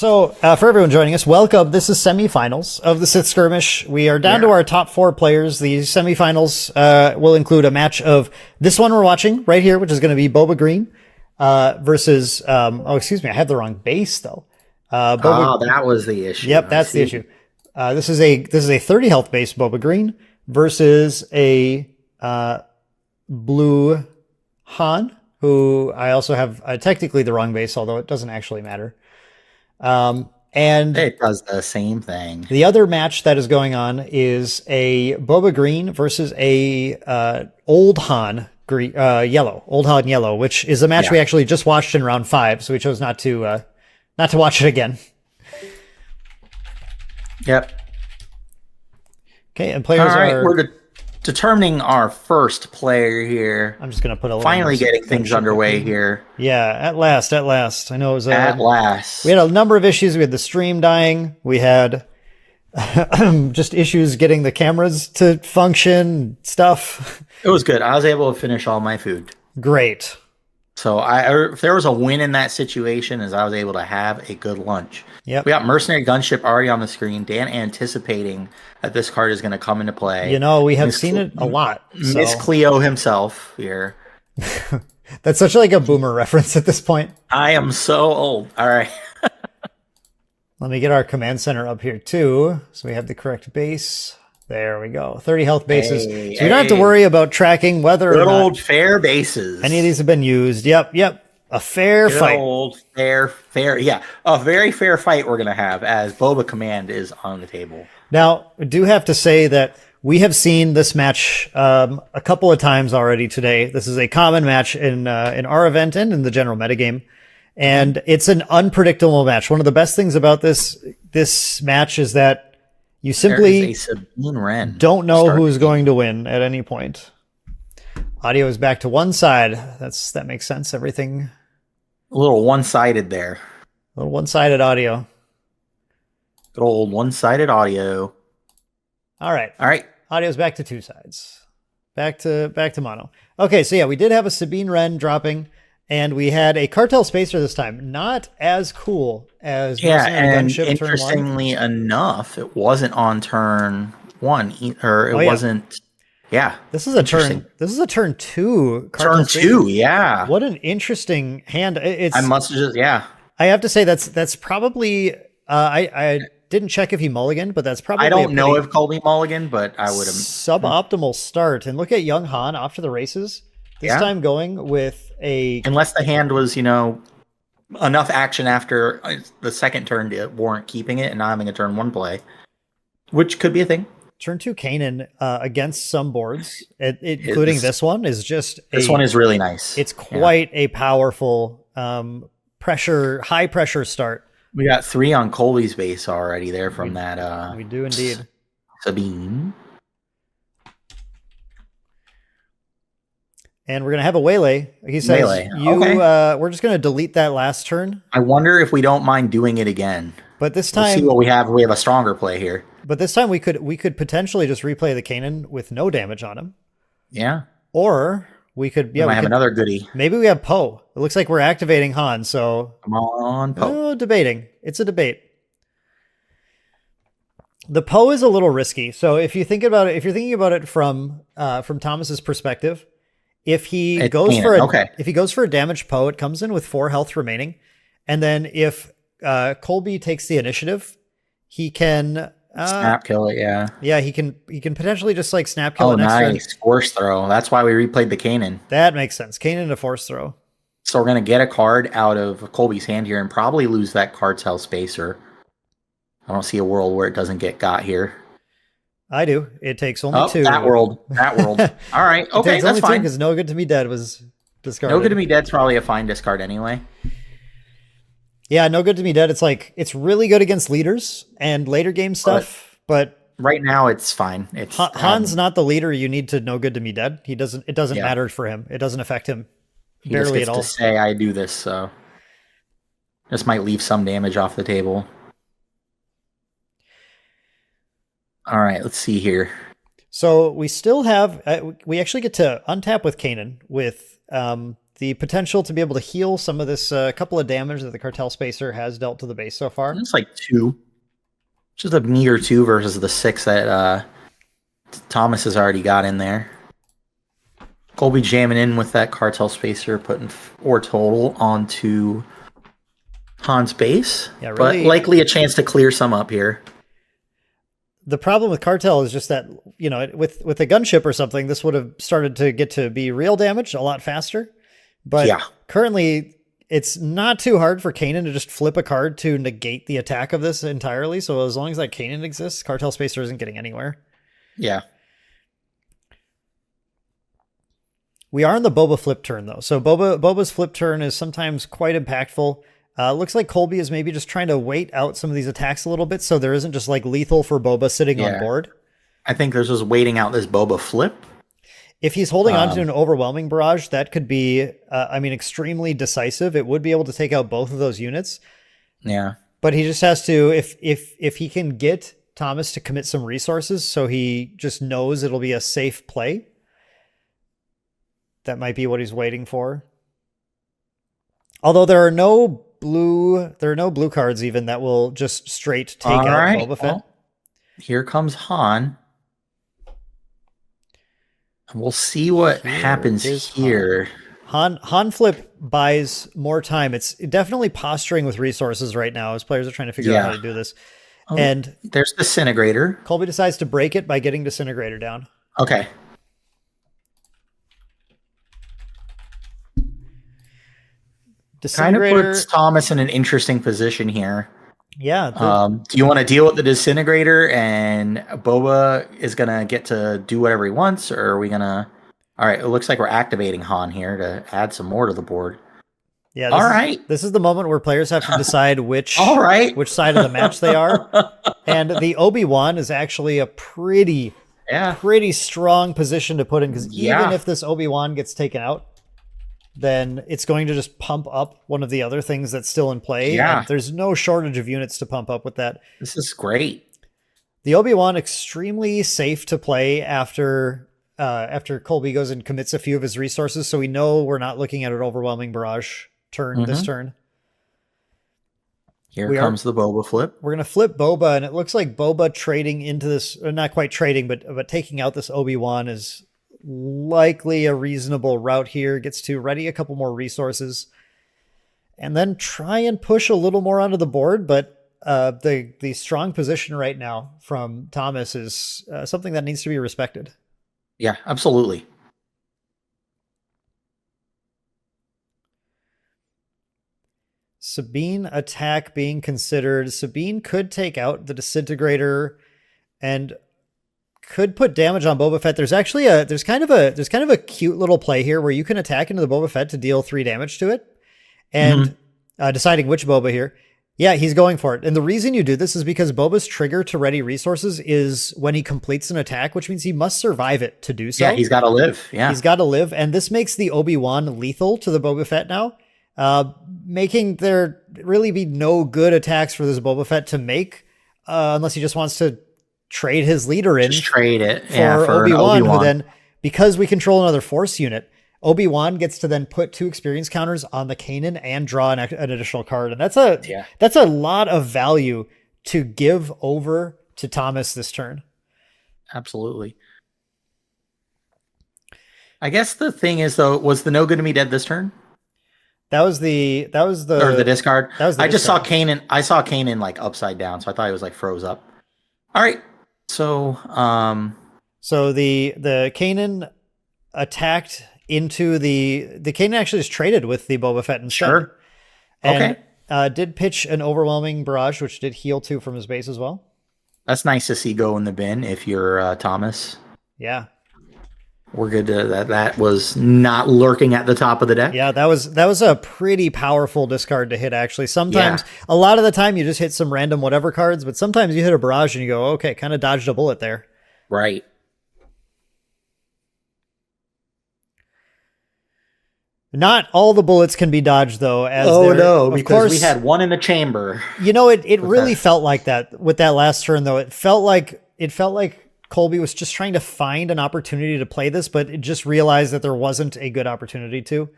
So, for everyone joining us, welcome. This is semifinals of the Sith Skirmish. We are down to our top 4 players. The semifinals will include a match of this one we're watching right here, which is going to be Boba Green versus. Oh, excuse me, I have the wrong base though. That was the issue. Yep, that's the issue. This is a 30 health base Boba Green versus a blue Han, who I also have technically the wrong base, although it doesn't actually matter. And it does the same thing. The other match that is going on is a Boba Green versus a old Han green, old Han yellow, which is a match we actually just watched in round 5, so we chose not to watch it again. Yep. Okay, and players are. We're determining our first player here. I'm just gonna put a little finally getting things underway here. Yeah, at last. I know it was at last. We had a number of issues. We had the stream dying. We had just issues getting the cameras to function. Stuff. It was good. I was able to finish all my food. Great. So if there was a win in that situation, is I was able to have a good lunch. Yep. We got Mercenary Gunship already on the screen. Dan anticipating that this card is going to come into play. You know, we have seen it a lot. So. Miss Cleo himself here. That's such like a boomer reference at this point. I am so old. All right. Let me get our command center up here too. So we have the correct base. There we go. 30 health bases. So we don't have to worry about tracking whether good or not old fair bases. Any of these have been used. Yep. A fair fight. Old fair. Yeah. A very fair fight we're going to have as Boba Command is on the table. Now, I do have to say that we have seen this match a couple of times already today. This is a common match in our event and in the general metagame. And it's an unpredictable match. One of the best things about this match is that you simply don't know who's going to win at any point. Audio is back to one side. That makes sense. Everything a little one-sided there. A little one-sided audio. Good old one-sided audio. All right. Audio's back to 2 sides. Back to mono. Okay, so yeah, we did have a Sabine Wren dropping, and we had a Cartel Spacer this time. Not as cool as and interestingly enough, it wasn't on turn 1, or it wasn't. Yeah, this is a turn 2. Turn 2, yeah. What an interesting hand! I must just, I have to say that's probably. I didn't check if he mulliganed, but that's probably. I don't know if Colby mulliganed, but I would have suboptimal start. And look at young Han off to the races. This time going with unless the hand was enough action after the second turn to warrant keeping it and not having a turn 1 play, which could be a thing. Turn 2 Kanan against some boards, including this one, is just... This one is really nice. It's quite a powerful high pressure start. We got 3 on Colby's base already there from that. We do indeed. Sabine. And we're going to have a waylay. He says, we're just going to delete that last turn. I wonder if we don't mind doing it again. But this time... We'll see what we have. We have a stronger play here. But this time we could potentially just replay the Kanan with no damage on him. Yeah. Or we could have another goodie. Maybe we have Poe. It looks like we're activating Han, so come on, Poe. Debating. It's a debate. The Poe is a little risky. So if you're thinking about it from Thomas's perspective, if he goes for a damaged Poe, it comes in with 4 health remaining. And then if Colby takes the initiative, he can snap kill it, yeah, he can potentially just like snap kill it next nice turn. Force throw. That's why we replayed the Kanan. That makes sense. Kanan to force throw. So we're gonna get a card out of Colby's hand here and probably lose that Cartel Spacer. I don't see a world where it doesn't get got here. I do. It takes only 2. That world. All right, okay, that's fine. Because No Good to Me Dead was discarded. No Good to Me Dead's probably a fine discard anyway. Yeah, No Good to Me Dead. It's like it's really good against leaders and later game stuff, but right now it's fine. It's Han's not the leader you need to No Good to Me Dead. It doesn't matter for him. It doesn't affect him barely at all. To say I do this, so this might leave some damage off the table. All right, let's see here. So we still have we actually get to untap with Kanan with the potential to be able to heal some of this couple of damage that the Cartel Spacer has dealt to the base so far. It's like 2. Just a meter 2 versus the 6 that Thomas has already got in there. Colby jamming in with that Cartel Spacer, putting 4 total onto Han's base. Yeah, really, but likely a chance to clear some up here. The problem with Cartel is just that, with a gunship or something, this would have started to get to be real damage a lot faster. But currently, it's not too hard for Kanan to just flip a card to negate the attack of this entirely. So as long as that Kanan exists, Cartel Spacer isn't getting anywhere. Yeah. We are on the Boba flip turn, though. So Boba's flip turn is sometimes quite impactful. Looks like Colby is maybe just trying to wait out some of these attacks a little bit so there isn't just like lethal for Boba sitting on board. I think there's just waiting out this Boba flip. If he's holding on to an overwhelming barrage, that could be, extremely decisive. It would be able to take out both of those units. Yeah. But he just has to, if he can get Thomas to commit some resources so he just knows it'll be a safe play, that might be what he's waiting for. Although there are no blue cards even that will just straight take out Boba Fett. Well, here comes Han. We'll see what happens here. Han flip buys more time. It's definitely posturing with resources right now as players are trying to figure out how to do this. Oh, and there's Disintegrator. Colby decides to break it by getting Disintegrator down. Okay. Kind of puts Thomas in an interesting position here. Yeah. Do you want to deal with the Disintegrator and Boba is going to get to do whatever he wants, or are we going to... All right, it looks like we're activating Han here to add some more to the board. Yeah. This is the moment where players have to decide which side of the match they are. And the Obi-Wan is actually a pretty strong position to put in, because even if this Obi-Wan gets taken out, then it's going to just pump up one of the other things that's still in play. Yeah. And there's no shortage of units to pump up with that. This is great. The Obi-Wan extremely safe to play after Colby goes and commits a few of his resources. So we know we're not looking at an overwhelming barrage turn this turn. Here comes the Boba flip. We're going to flip Boba, and it looks like Boba trading into this, or not quite trading, but taking out this Obi-Wan is likely a reasonable route here. Gets to ready a couple more resources and then try and push a little more onto the board. But the strong position right now from Thomas is something that needs to be respected. Yeah, absolutely. Sabine attack being considered. Sabine could take out the Disintegrator and could put damage on Boba Fett. There's actually there's kind of a cute little play here where you can attack into the Boba Fett to deal 3 damage to it, and deciding which Boba here. Yeah, he's going for it. And the reason you do this is because Boba's trigger to ready resources is when he completes an attack, which means he must survive it to do so. Yeah, he's got to live. Yeah, he's got to live, and this makes the Obi-Wan lethal to the Boba Fett now, making there really be no good attacks for this Boba Fett to make, unless he just wants to trade his leader in. Just trade it for Obi-Wan, who then, because we control another Force unit, Obi-Wan gets to then put 2 experience counters on the Kanan and draw an additional card. And that's a lot of value to give over to Thomas this turn. Absolutely. I guess the thing is, though, was the no good to me dead this turn? That was the or the discard. That was the I just saw Kanan. I saw Kanan like upside down, so I thought he was like froze up. All right. So the Kanan attacked into the Kanan actually just traded with the Boba Fett instead. Sure. And, did pitch an overwhelming barrage, which did heal 2 from his base as well. That's nice to see go in the bin if you're Thomas. Yeah. We're good to that was not lurking at the top of the deck. Yeah, that was a pretty powerful discard to hit, actually. Sometimes, a lot of the time, you just hit some random whatever cards, but sometimes you hit a barrage and you go, okay, kind of dodged a bullet there. Right. Not all the bullets can be dodged, though. Because we had one in the chamber. It really felt like that with that last turn, though. It felt like Colby was just trying to find an opportunity to play this, but it just realized that there wasn't a good opportunity to.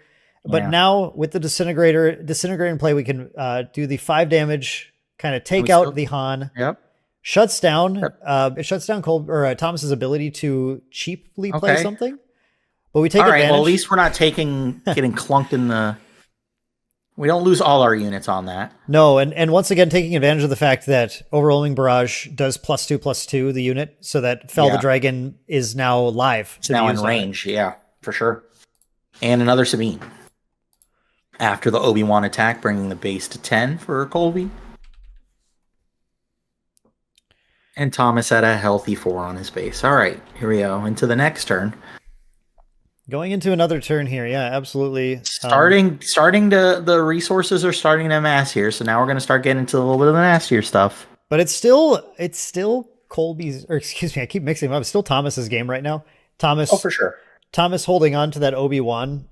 But now with the disintegrator in play, we can do the 5 damage, kind of take out the Han. Yep. Shuts down. It shuts down Thomas's ability to cheaply play something. But we take advantage. Well, at least we're not getting clunked in the. We don't lose all our units on that. No, and once again, taking advantage of the fact that Overwhelming Barrage does +2/+2 the unit, so that Fell the Dragon is now live. It's now in range, for sure. And another Sabine. After the Obi-Wan attack, bringing the base to 10 for Colby. And Thomas at a healthy 4 on his base. All right, here we go. Into the next turn. Going into another turn here, yeah, absolutely. The resources are starting to amass here, so now we're going to start getting into a little bit of the nastier stuff. But it's still Colby's, or excuse me, I keep mixing them up. It's still Thomas's game right now. Thomas, oh, for sure. Thomas holding on to that Obi-Wan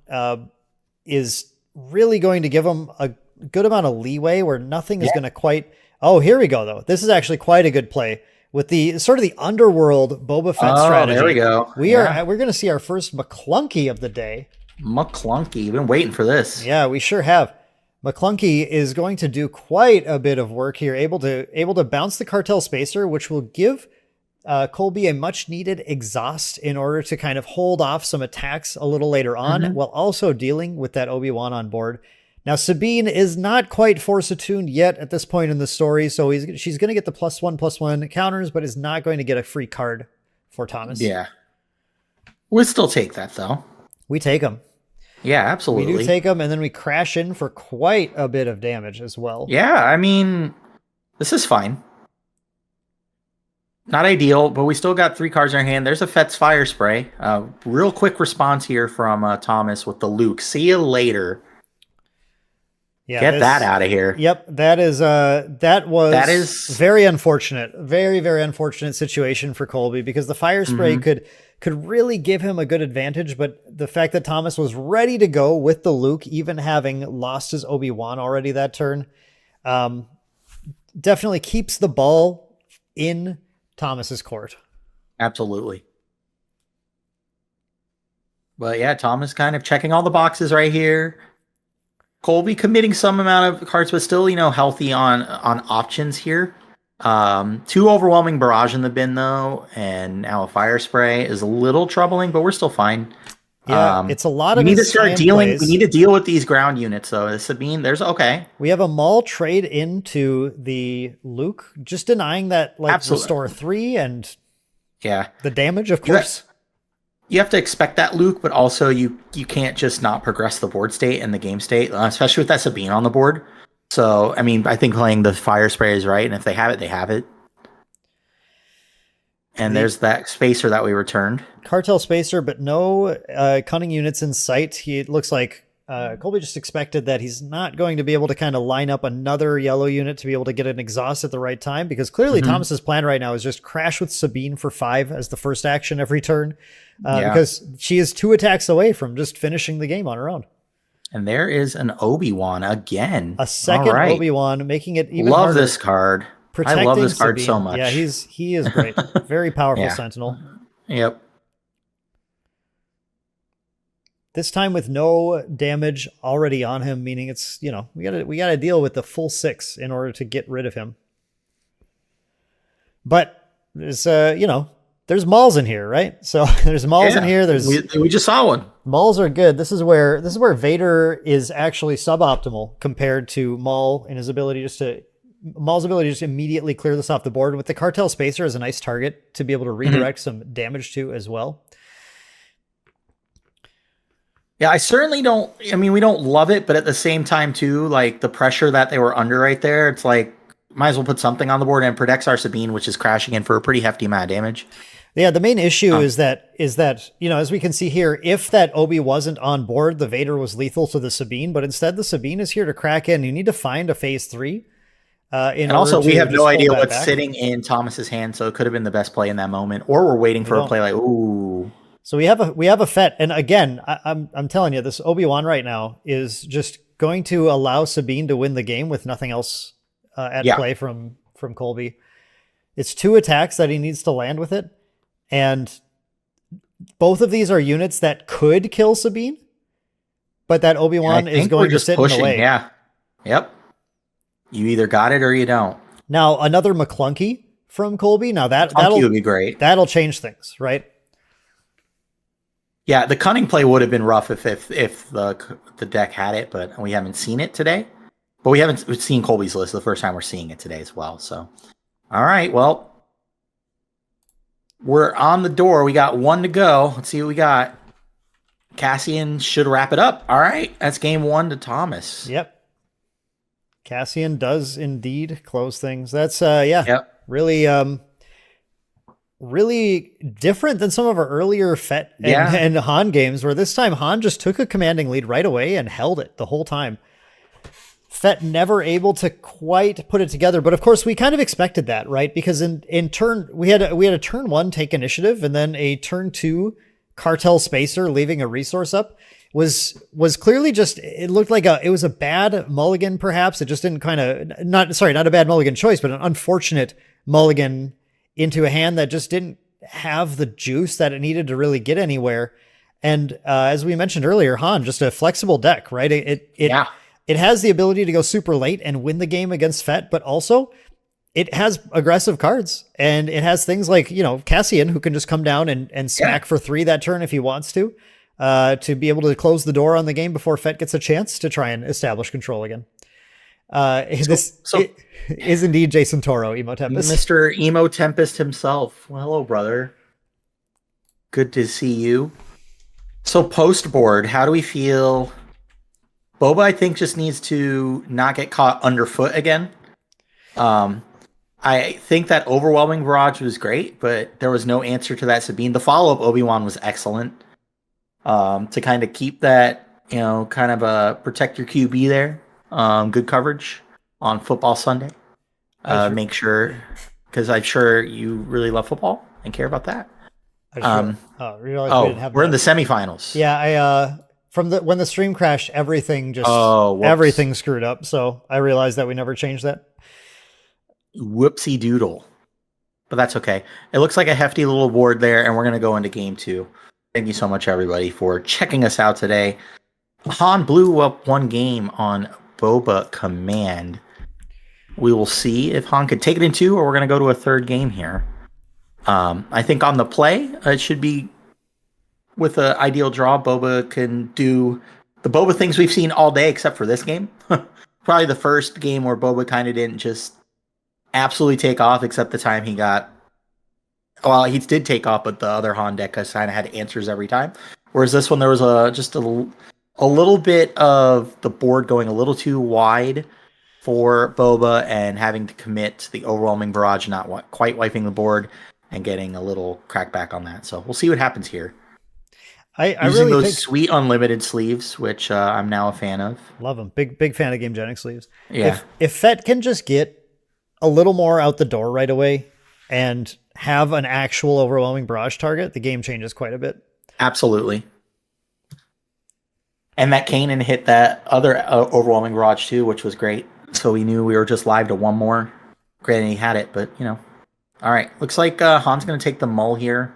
is really going to give him a good amount of leeway where nothing is going to quite. Oh, here we go though. This is actually quite a good play. With the sort of the underworld Boba Fett strategy. There we go. We're going to see our first McClunky of the day. McClunky. You've been waiting for this. Yeah, we sure have. McClunky is going to do quite a bit of work here, able to bounce the Cartel Spacer, which will give Colby a much needed exhaust in order to kind of hold off some attacks a little later on, while also dealing with that Obi-Wan on board. Now, Sabine is not quite Force attuned yet at this point in the story, so she's going to get the +1/+1 counters, but is not going to get a free card for Thomas. Yeah. We'll still take that, though. We take them. Yeah, absolutely. We do take them, and then we crash in for quite a bit of damage as well. Yeah, I mean, this is fine. Not ideal, but we still got 3 cards in our hand. There's a Fett's Fire Spray. Real quick response here from Thomas with the Luke. See you later. Yeah, get that out of here. Yep, that is very unfortunate. Very, very unfortunate situation for Colby, because the fire spray could really give him a good advantage, but the fact that Thomas was ready to go with the Luke, even having lost his Obi-Wan already that turn, definitely keeps the ball in Thomas's court. Absolutely. But yeah, Thomas kind of checking all the boxes right here. Colby committing some amount of cards, but still, healthy on options here. 2 Overwhelming Barrage in the bin, though, and now a Fire Spray is a little troubling, but we're still fine. Yeah, it's a lot of. We need to start dealing. Plays. We need to deal with these ground units, though. Sabine, there's okay. We have a Maul trade into the Luke, just denying that restore 3 and the damage, of course. You have to expect that, Luke, but also you can't just not progress the board state and the game state, especially with that Sabine on the board. So, I mean, I think playing the Fire Spray is right, and if they have it, they have it. And there's that Spacer that we returned. Cartel Spacer, but no cunning units in sight. It looks like Colby just expected that he's not going to be able to kind of line up another yellow unit to be able to get an exhaust at the right time, because clearly Thomas's plan right now is just crash with Sabine for 5 as the first action every turn, because she is 2 attacks away from just finishing the game on her own. And there is an Obi-Wan again. A second Obi-Wan, making it even harder. Love this card. I love this card so much. Yeah, he is great. Very powerful Sentinel. Yep. This time with no damage already on him, meaning it's, we gotta deal with the full 6 in order to get rid of him. But there's there's Mauls in here, right? So there's Mauls in here. We just saw one. Mauls are good. This is where Vader is actually suboptimal compared to Maul in his ability Maul's ability to just immediately clear this off the board. With the Cartel Spacer as a nice target to be able to redirect some damage to as well. Yeah, I certainly don't. I mean, we don't love it, but at the same time, too, like the pressure that they were under right there, it's like, might as well put something on the board, and protects our Sabine, which is crashing in for a pretty hefty amount of damage. Yeah, the main issue is that, as we can see here, if that Obi wasn't on board, the Vader was lethal to the Sabine, but instead the Sabine is here to crack in. You need to find a phase 3. And also, we have no idea what's sitting in Thomas's hand, so it could have been the best play in that moment, or we're waiting for a play like, ooh. So we have a Fett, and again, I'm telling you, this Obi-Wan right now is just going to allow Sabine to win the game with nothing else at play from Colby. It's 2 attacks that he needs to land with it, and both of these are units that could kill Sabine, but that And Obi-Wan I is think we're going to just sit in pushing. the way. Yeah. Yep. You either got it or you don't. Now, another McClunky from Colby. Now Funky would be great. that'll change things, right? Yeah, the cunning play would have been rough if the deck had it, but we haven't seen it today. But we haven't seen Colby's list the first time we're seeing it today as well. So, all right, well, we're on the door. We got one to go. Let's see what we got. Cassian should wrap it up. All right, that's game 1 to Thomas. Yep. Cassian does indeed close things. That's Yep. really different than some of our earlier Fett and Han games, where this time Han just took a commanding lead right away and held it the whole time. Fett never able to quite put it together, but of course we kind of expected that, right? Because in turn we had a turn 1 take initiative, and then a turn 2 cartel spacer leaving a resource up was clearly just, it looked like it was a bad mulligan. Perhaps it just didn't not a bad mulligan choice, but an unfortunate mulligan into a hand that just didn't have the juice that it needed to really get anywhere. And as we mentioned earlier, Han, just a flexible deck, right? It has the ability to go super late and win the game against Fett, but also it has aggressive cards, and it has things like, Cassian, who can just come down and smack for 3 that turn if he wants to be able to close the door on the game before Fett gets a chance to try and establish control again. This is indeed Jason Toro, Emo Tempest. Mr. Emo Tempest himself. Well, hello, brother. Good to see you. So post board, how do we feel? Boba, I think, just needs to not get caught underfoot again. I think that overwhelming barrage was great, but there was no answer to that Sabine. The follow-up Obi-Wan was excellent. To kind of keep that, protect your QB there. Good coverage on Football Sunday. Make sure, because I'm sure you really love football and care about that. We're in the semifinals. Yeah, when the stream crashed, everything everything screwed up. So I realized that we never changed that. Whoopsie doodle. But that's okay. It looks like a hefty little board there, and we're going to go into game 2. Thank you so much, everybody, for checking us out today. Han blew up 1 game on Boba Command. We will see if Han could take it in 2, or we're going to go to a 3rd game here. I think on the play, it should be with an ideal draw. Boba can do the Boba things we've seen all day, except for this game. Probably the first game where Boba kind of didn't just absolutely take off, except the time he got... Well, he did take off, but the other Han deck kind of had answers every time. Whereas this one, there was just a little bit of the board going a little too wide for Boba and having to commit to the overwhelming barrage, not quite wiping the board and getting a little crackback on that. So we'll see what happens here. I Using really those sweet unlimited sleeves, which I'm now a fan of. Love them. Big fan of Gamegenic sleeves. Yeah. If Fett can just get a little more out the door right away and have an actual overwhelming barrage target, the game changes quite a bit. Absolutely. And that Kanan hit that other overwhelming barrage too, which was great. So we knew we were just live to 1 more. Granted, he had it, but All right. Looks like Han's going to take the mull here.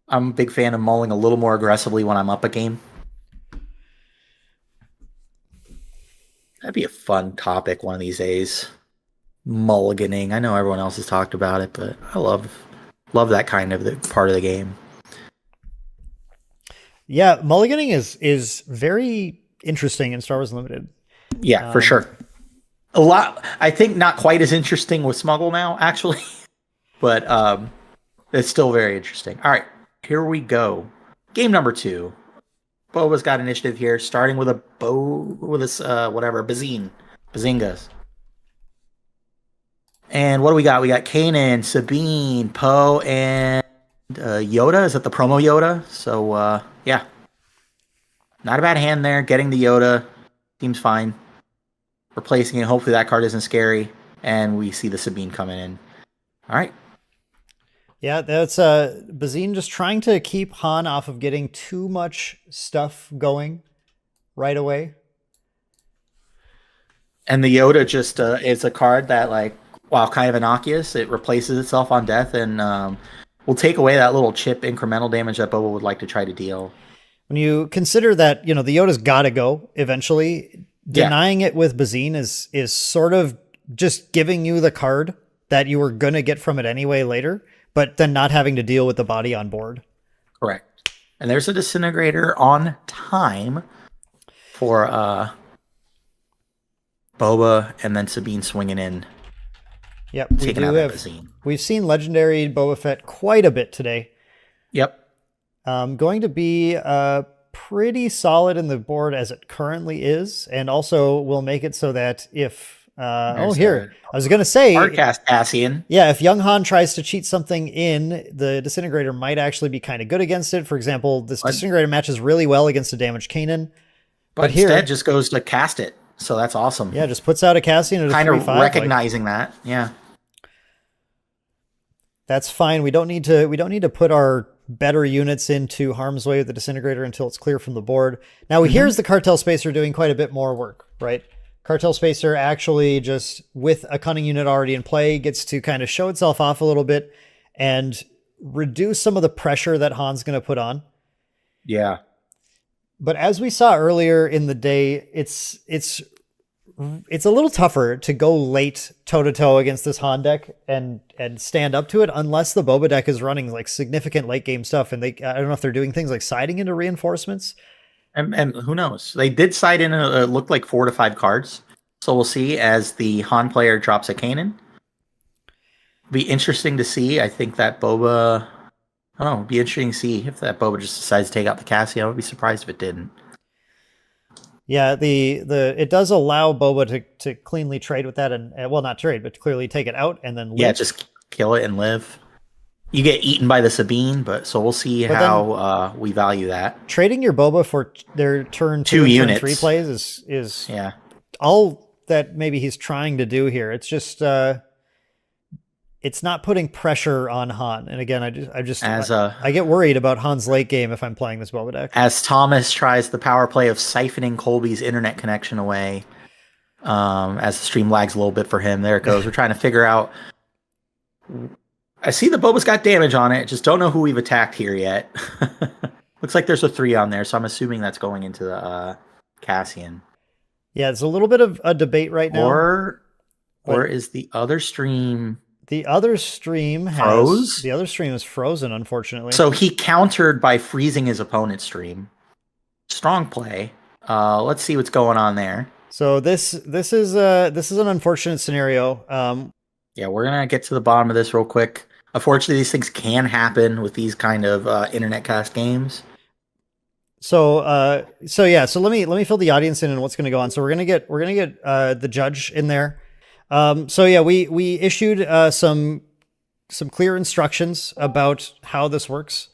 I'm a big fan of mulling a little more aggressively when I'm up a game. That'd be a fun topic one of these days. Mulliganing. I know everyone else has talked about it, but I love that kind of part of the game. Yeah, mulliganing is very interesting in Star Wars Unlimited. Yeah, for sure. A lot. I think not quite as interesting with Smuggle now, actually, but it's still very interesting. All right, here we go. Game number 2. Boba's got initiative here, starting with Bazingas. And what do we got? We got Kanan, Sabine, Poe, and Yoda. Is that the promo Yoda? So, yeah. Not a bad hand there. Getting the Yoda seems fine. Replacing it. Hopefully that card isn't scary. And we see the Sabine coming in. All right. Yeah, that's Bazine just trying to keep Han off of getting too much stuff going right away. And the Yoda just is a card that, while kind of innocuous, it replaces itself on death and will take away that little chip incremental damage that Boba would like to try to deal. When you consider that, the Yoda's got to go eventually, denying it with Bazine is sort of just giving you the card that you were going to get from it anyway later, but then not having to deal with the body on board. Correct. And there's a disintegrator on time for Boba, and then Sabine swinging in. Yep, we've seen legendary Boba Fett quite a bit today. Yep. Going to be pretty solid in the board as it currently is, and also will make it so that if I was going to say Hardcast Cassian. Yeah, if young Han tries to cheat something in, the disintegrator might actually be kind of good against it. For example, this disintegrator matches really well against a damaged Kanan. But here, instead just goes to cast it. So that's awesome. Yeah, just puts out a Cassian at a 3/5. Kind of recognizing that. Yeah. That's fine. We don't need to put our better units into harm's way with the disintegrator until it's clear from the board. Now here's the Cartel Spacer doing quite a bit more work, right? Cartel Spacer actually just with a cunning unit already in play gets to kind of show itself off a little bit and reduce some of the pressure that Han's going to put on. Yeah. But as we saw earlier in the day, it's a little tougher to go late toe-to-toe against this Han deck and stand up to it unless the Boba deck is running like significant late game stuff. And I don't know if they're doing things like siding into reinforcements. And who knows? They did side in looked like 4 to 5 cards. So we'll see as the Han player drops a Kanan. Be interesting to see. I think that Boba... it'd be interesting to see if that Boba just decides to take out the Cassian. I would be surprised if it didn't. Yeah, it does allow Boba to cleanly trade with that and not trade, but clearly take it out and then live. Yeah, just kill it and live. You get eaten by the Sabine, so we'll see how we value that. Trading your Boba for their turn 2 and units. Turn 3 plays is all that maybe he's trying to do here. It's just it's not putting pressure on Han. And again, I get worried about Han's late game if I'm playing this Boba deck. As Thomas tries the power play of siphoning Colby's internet connection away, as the stream lags a little bit for him. There it goes. We're trying to figure out. I see the Boba's got damage on it. Just don't know who we've attacked here yet. Looks like there's a 3 on there, so I'm assuming that's going into the Cassian. Yeah, it's a little bit of a debate right now. Or is the other stream... The other stream is frozen, unfortunately. So he countered by freezing his opponent's stream. Strong play. Let's see what's going on there. So this is an unfortunate scenario. Yeah, we're gonna get to the bottom of this real quick. Unfortunately, these things can happen with these kind of internet cast games. So let me fill the audience in on what's going to go on. So we're gonna get the judge in there. We issued some clear instructions about how this works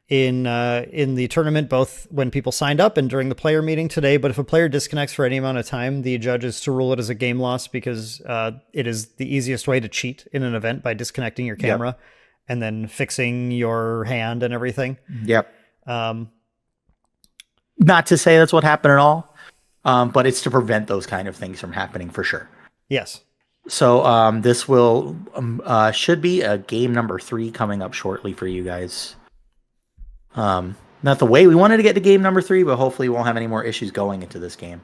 in the tournament, both when people signed up and during the player meeting today. But if a player disconnects for any amount of time, the judge is to rule it as a game loss because it is the easiest way to cheat in an event by disconnecting your camera and then fixing your hand and everything. Yep. Not to say that's what happened at all, but it's to prevent those kind of things from happening for sure. Yes. So this will should be a game number 3 coming up shortly for you guys. Not the way we wanted to get to game number 3, but hopefully we won't have any more issues going into this game.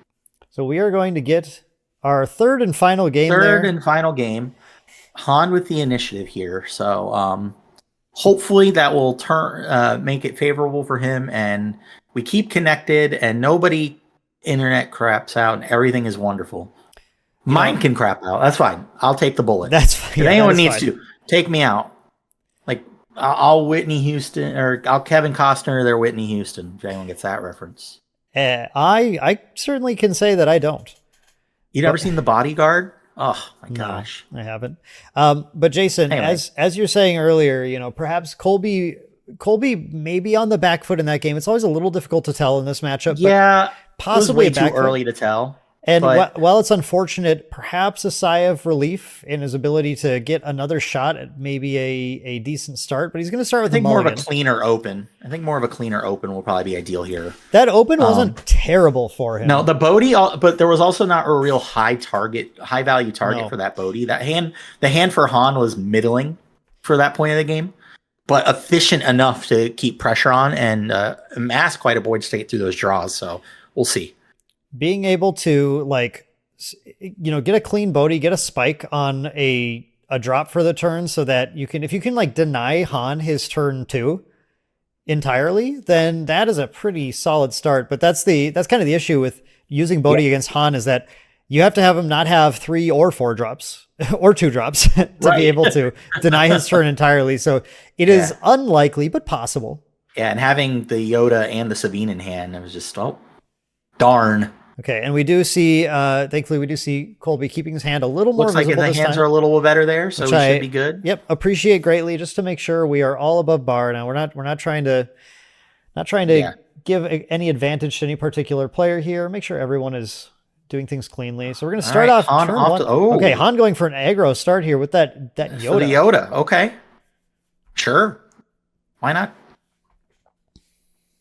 So we are going to get our third and final game. Han with the initiative here. So hopefully that will make it favorable for him, and we keep connected, and nobody internet craps out, and everything is wonderful. Mine can crap out. That's fine. I'll take the bullet. That's fine. If anyone needs to, take me out. Like, I'll Whitney Houston, or I'll Kevin Costner their Whitney Houston, if anyone gets that reference. I certainly can say that I don't. You never seen The Bodyguard? Oh, my gosh. No, I haven't. But Jason, anyway, as you're saying earlier, perhaps Colby may be on the back foot in that game. It's always a little difficult to tell in this matchup. Yeah, possibly it was way too early to tell. And while it's unfortunate, perhaps a sigh of relief in his ability to get another shot at maybe a decent start. But he's going to start with more of a cleaner open. I think more of a cleaner open will probably be ideal here. That open wasn't terrible for him. No, the Bodhi, but there was also not a real high value target for that Bodhi. The hand for Han was middling for that point of the game. but efficient enough to keep pressure on and amass quite a board state through those draws. So we'll see. Being able to get a clean Bodhi, get a spike on a drop for the turn so that if you can deny Han his turn 2 entirely, then that is a pretty solid start. But that's kind of the issue with using Bodhi against Han, is that you have to have him not have 3 or 4 drops or 2 drops to be able to deny his turn entirely. So it is unlikely, but possible. Yeah, and having the Yoda and the Sabine in hand, it was just, darn. Okay, and we do see, thankfully, we do see Colby keeping his hand a little more visible. Looks like the hands are a little better there, so we should be good. Yep, appreciate greatly, just to make sure we are all above bar. Now, we're not trying to give any advantage to any particular player here. Make sure everyone is doing things cleanly. So we're going to start off turn 1. Okay, Han going for an aggro start here with that Yoda. For the Yoda, okay. Sure. Why not?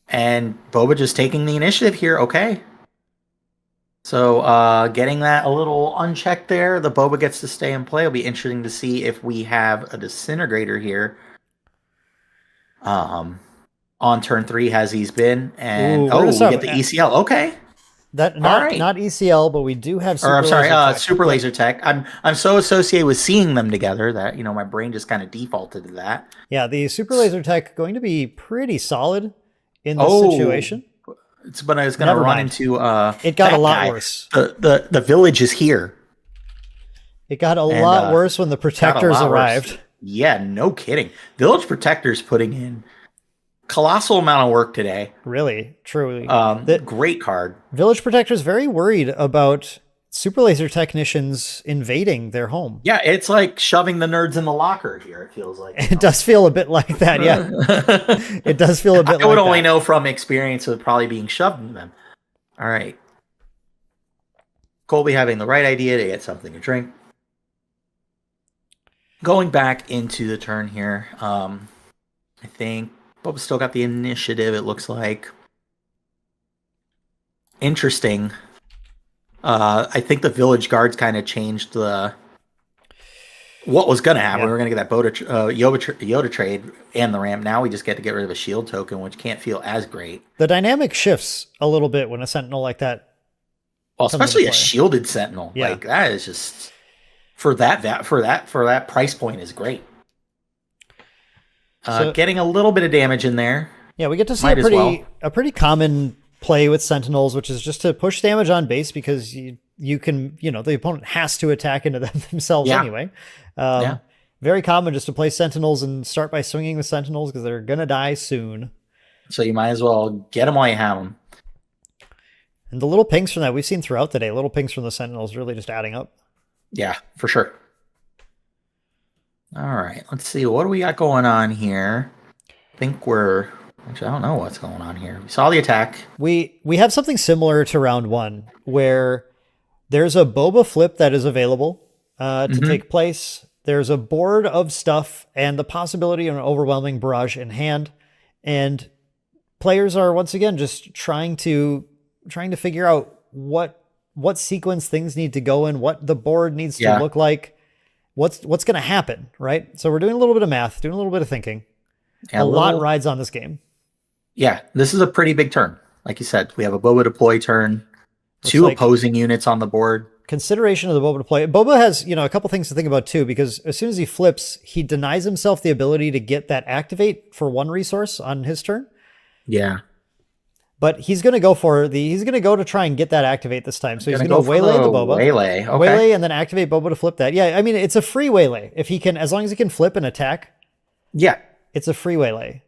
And Boba just taking the initiative here, okay. So getting that a little unchecked there. The Boba gets to stay in play. It'll be interesting to see if we have a disintegrator here. On turn 3 has he's been. And we get the ECL. Okay. Not ECL, but we do have Super Laser Tech. I'm so associated with seeing them together that my brain just kind of defaulted to that. Yeah, the Super Laser Tech going to be pretty solid in this situation. But I was going to run into it got a lot worse. The village is here. It got a lot worse when the protectors arrived. Yeah, no kidding. Village Protectors putting in colossal amount of work today. Really, truly. Great card. Village Protectors very worried about Super Laser Technicians invading their home. Yeah, it's like shoving the nerds in the locker here, it feels like. It does feel a bit like that, yeah. It does feel a bit like that. I would only know from experience of probably being shoved into them. All right. Colby having the right idea to get something to drink. Going back into the turn here, I think Boba's still got the initiative, it looks like. Interesting. I think the village guards kind of changed what was going to happen. We were going to get that Yoda trade and the ramp. Now we just get to get rid of a shield token, which can't feel as great. The dynamic shifts a little bit when a Sentinel like that. Well, especially a shielded Sentinel. Yeah. Like that is just for that price point is great. Getting a little bit of damage in there. Yeah, we get to see a pretty common play with Sentinels, which is just to push damage on base because you can, the opponent has to attack into them themselves anyway. Very common just to play Sentinels and start by swinging the Sentinels because they're going to die soon. So you might as well get them while you have them. And the little pings from that we've seen throughout the day, little pings from the Sentinels really just adding up. Yeah, for sure. All right, let's see. What do we got going on here? I think actually, I don't know what's going on here. We saw the attack. We have something similar to round 1 where there's a Boba flip that is available to take place. There's a board of stuff and the possibility of an overwhelming barrage in hand. And players are once again just trying to figure out what sequence things need to go in, what the board needs to look like, what's going to happen, right? So we're doing a little bit of math, doing a little bit of thinking. A lot rides on this game. Yeah, this is a pretty big turn. Like you said, we have a Boba deploy turn, 2 opposing units on the board. Consideration of the Boba deploy. Boba has, a couple things to think about too, because as soon as he flips, he denies himself the ability to get that activate for 1 resource on his turn. Yeah. But he's going to go to try and get that activate this time. So he's going to waylay the Boba. Waylay, okay. Waylay and then activate Boba to flip that. Yeah, I mean, it's a free waylay. If he can, as long as he can flip and attack. Yeah. It's a free waylay.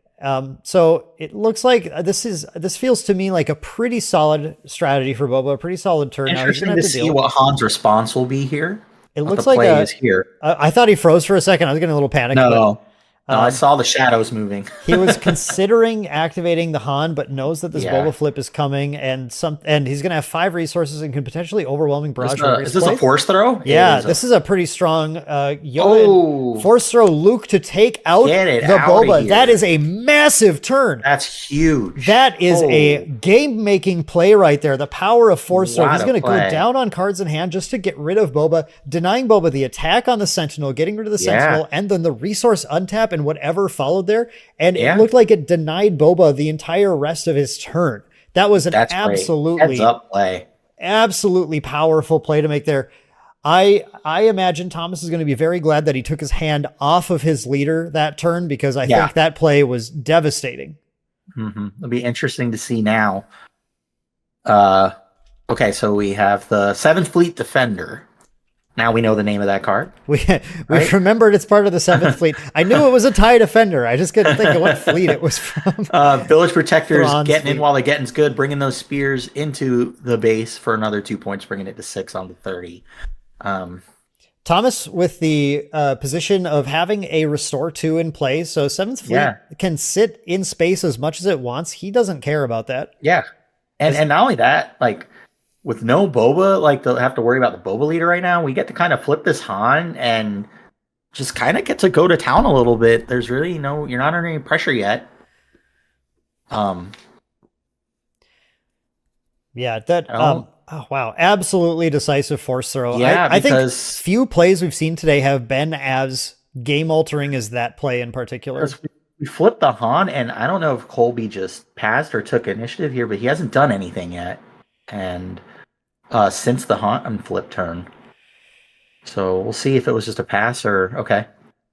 So it looks like this feels to me like a pretty solid strategy for Boba, a pretty solid turn. Interesting to see what Han's response will be here. It looks like I thought he froze for a second. I was getting a little panicked. No, I saw the shadows moving. He was considering activating the Han, but knows that this Boba flip is coming, and he's going to have 5 resources and can potentially overwhelming barrage. Is this a force throw? Yeah, this is a pretty strong Yoda force throw Luke to take out the Boba. That is a massive massive turn. That's huge. That is a game-making play right there. The power of Force Throw. He's going to go down on cards in hand just to get rid of Boba, denying Boba the attack on the Sentinel, getting rid of the Sentinel, and then the resource untap and whatever followed there. And it looked like it denied Boba the entire rest of his turn. That was an absolutely heads-up play. Absolutely powerful play to make there. I imagine Thomas is going to be very glad that he took his hand off of his leader that turn, because I think that play was devastating. It'll be interesting to see now. Okay, so we have the 7th Fleet Defender. Now we know the name of that card. We remembered it's part of the 7th Fleet. I knew it was a TIE Defender. I just couldn't think of what fleet it was from. Village Protectors getting in while the getting's good, bringing those spears into the base for another 2 points, bringing it to 6 on the 30. Thomas with the position of having a Restore 2 in play, so 7th Fleet can sit in space as much as it wants. He doesn't care about that. Yeah, and not only that, like, with no Boba, like, they'll have to worry about the Boba leader right now. We get to kind of flip this Han and just kind of get to go to town a little bit. There's really you're not under any pressure yet. Yeah, that oh wow, absolutely decisive Force Throw. Yeah, I think few plays we've seen today have been as game altering as that play in particular. We flipped the Han, and I don't know if Colby just passed or took initiative here, but he hasn't done anything yet. And since the Han flip turn. So we'll see if it was just a pass or okay.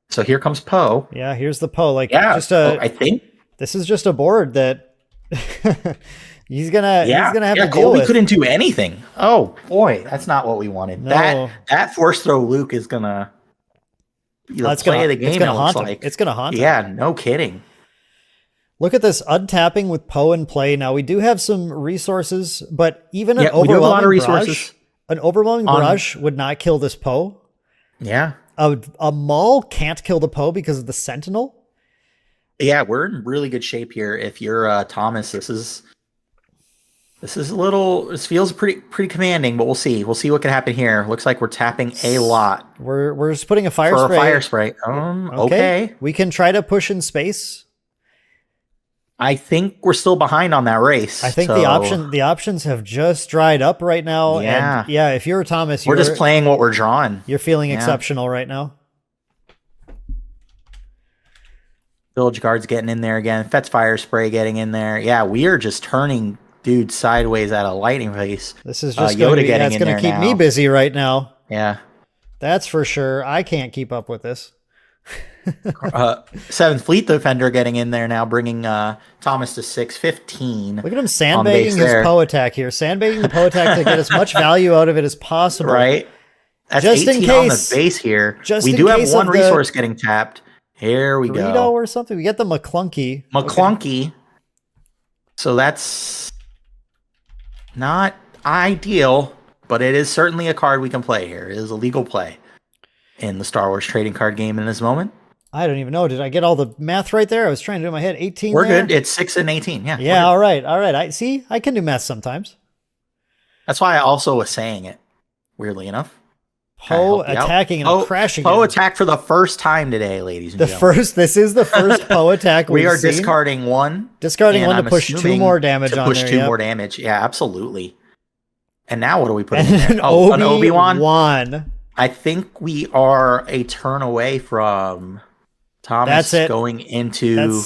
So here comes Poe. Yeah, here's the Poe. Like, I think this is just a board that he's gonna have to deal Colby with. Couldn't do anything. Oh boy, that's not what we wanted. No. That Force Throw Luke is gonna play of the game. It's gonna haunt him. Yeah, no kidding. Look at this untapping with Poe in play. Now we do have some resources, but even an overwhelming barrage would not kill this Poe. Yeah. A Maul can't kill the Poe because of the Sentinel. Yeah, we're in really good shape here. If you're Thomas, this feels pretty commanding, but we'll see. We'll see what can happen here. Looks like we're tapping a lot. We're just putting a fire for spray. A fire spray. Okay. We can try to push in space. I think we're still behind on that race. I think the options have just dried up right now. Yeah. And if you're Thomas, we're just playing what we're drawing. You're feeling exceptional right now. Village Guard's getting in there again. Fett's fire spray getting in there. Yeah, we are just turning dude sideways at a lightning pace. This is just going to keep me busy right now. Yeah. That's for sure. I can't keep up with this. 7th Fleet Defender getting in there now, bringing Thomas to 6-15. Look at him sandbagging his Poe attack here. Sandbagging the Poe attack to get as much value out of it as possible. Right. That's just 18 in case, on the base here. We do have one resource getting tapped. Here we go. Or something. We get the McClunky. Okay. So that's not ideal, but it is certainly a card we can play here. It is a legal play in the Star Wars trading card game in this moment. I don't even know. Did I get all the math right there? I was trying to do in my head. 18. We're good. It's 6 and 18. Yeah. Yeah. All right. I can do math sometimes. That's why I also was saying it. Weirdly enough. Poe attacking and crashing. Poe attack for the first time today, ladies and gentlemen. This is the first Poe attack we are seen. Discarding one. Discarding one to push 2 more damage on there. To push 2 more damage. Yeah, absolutely. And now what are we putting in there? An Obi-Wan. I think we are a turn away from Thomas going into...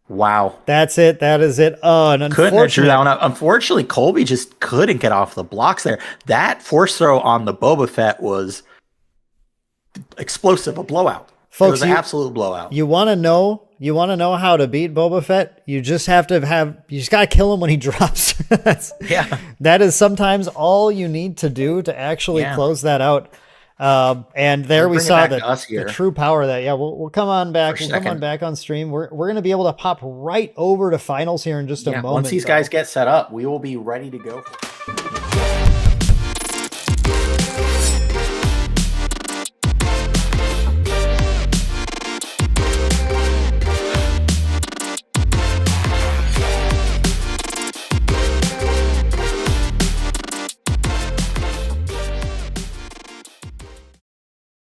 Wow. That's it. That is it. Oh, and couldn't have drew that one up. Unfortunately, Colby just couldn't get off the blocks there. That Force Throw on the Boba Fett was explosive, a blowout. Folks, it was an absolute blowout. You want to know how to beat Boba Fett? You just got to kill him when he drops. That is sometimes all you need to do to actually close that out. And there we saw the true power of that. Yeah, we'll come on back. We'll come on back on stream. We're going to be able to pop right over to finals here in just a moment. Once these guys get set up, we will be ready to go.